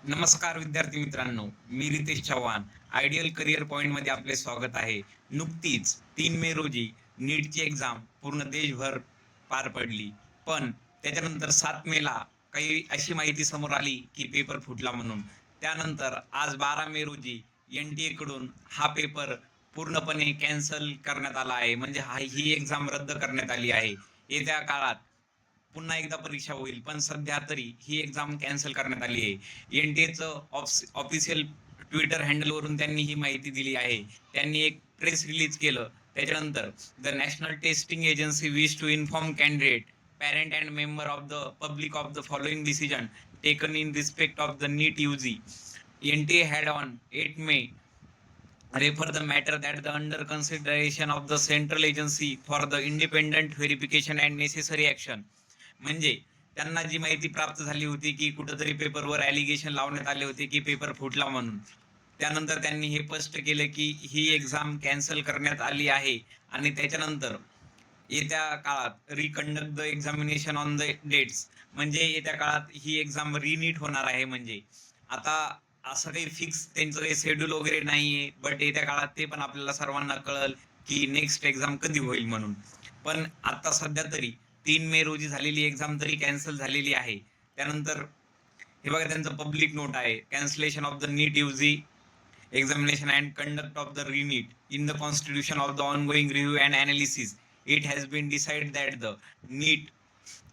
नमस्कार विद्यार्थी मित्रांनो, मी रितेश चव्हाण. आयडियल करिअर पॉइंटमध्ये आपले स्वागत आहे. नुकतीच 3 मे रोजी नीटची एक्झाम पूर्ण देशभर पार पडली. पण त्याच्यानंतर 7 मेला काही अशी माहिती समोर आली की पेपर फुटला म्हणून. त्यानंतर आज 12 मे रोजी NTA कडून हा पेपर पूर्णपणे कॅन्सल करण्यात आला आहे. म्हणजे ही एक्झाम रद्द करण्यात आली आहे. येत्या काळात पुन्हा एकदा परीक्षा होईल, पण सध्या तरी ही एक्झाम कॅन्सल करण्यात आली आहे. NTAचं ऑफिशियल ट्विटर हँडलवरून त्यांनी ही माहिती दिली आहे. त्यांनी एक प्रेस रिलीज केलं. त्याच्यानंतर the national testing agency wish to inform candidate, parent and member of the public of the following decision taken in respect of the NEET UG. NTA had on 8 May refer the matter that the under consideration of the central agency for the independent verification and necessary action. म्हणजे त्यांना जी माहिती प्राप्त झाली होती की कुठेतरी पेपरवर allegation लावण्यात आले होते की पेपर फुटला म्हणून. त्यानंतर त्यांनी हे स्पष्ट केलं की ही एक्झाम कॅन्सल करण्यात आली आहे आणि त्याच्यानंतर येत्या काळात reconduct the examination on the dates. म्हणजे येत्या काळात ही एक्झाम रिनीट होणार आहे. म्हणजे आता असं काही फिक्स त्यांचं काही शेड्यूल वगैरे नाहीये, बट येत्या काळात ते पण आपल्याला सर्वांना कळल की नेक्स्ट एक्झाम कधी होईल म्हणून. पण आता सध्या तरी 3 मे रोजी झालेली एक्झाम तरी कॅन्सल झालेली आहे. त्यानंतर हे बघा, त्यांचं पब्लिक नोट आहे. Cancellation of the NEET UG examination and conduct of the re-NEET in the constitution of the ongoing review and analysis, it has been decided that the NEET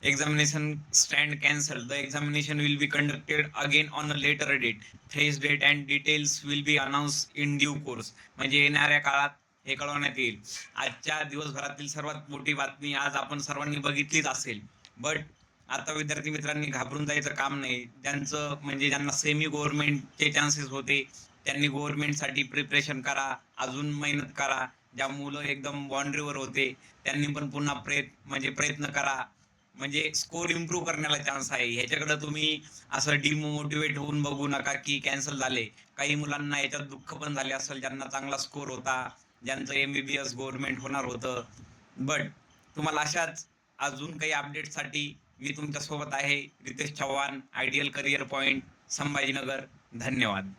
examination stand cancelled. The examination will be conducted again on a later date. Fresh date and details will be announced in due course. म्हणजे येणाऱ्या काळात हे कळवण्यात येईल. आजच्या दिवसभरातील सर्वात मोठी बातमी आज आपण सर्वांनी बघितलीच असेल. बट आता विद्यार्थी मित्रांनी घाबरून जायचं काम नाही. ज्यांचं म्हणजे ज्यांना सेमी गव्हर्नमेंटचे चान्सेस होते त्यांनी गव्हर्नमेंटसाठी प्रिपरेशन करा, अजून मेहनत करा. ज्या मुलं एकदम बाउंड्रीवर होते त्यांनी पण पुन्हा प्रयत्न करा. म्हणजे स्कोर इम्प्रूव्ह करण्याला चान्स आहे. ह्याच्याकडे तुम्ही असं डिमोटिवेट होऊन बघू नका की कॅन्सल झाले. काही मुलांना याच्यात दुःख पण झाले असेल, ज्यांना चांगला स्कोर होता, ज्यांचं MBBS गव्हर्नमेंट होणार होतं. बट तुम्हाला अशाच अजून काही अपडेटसाठी मी तुमच्या सोबत आहे. Ritesh Chavan, ideal career point, Sambhajinagar. धन्यवाद.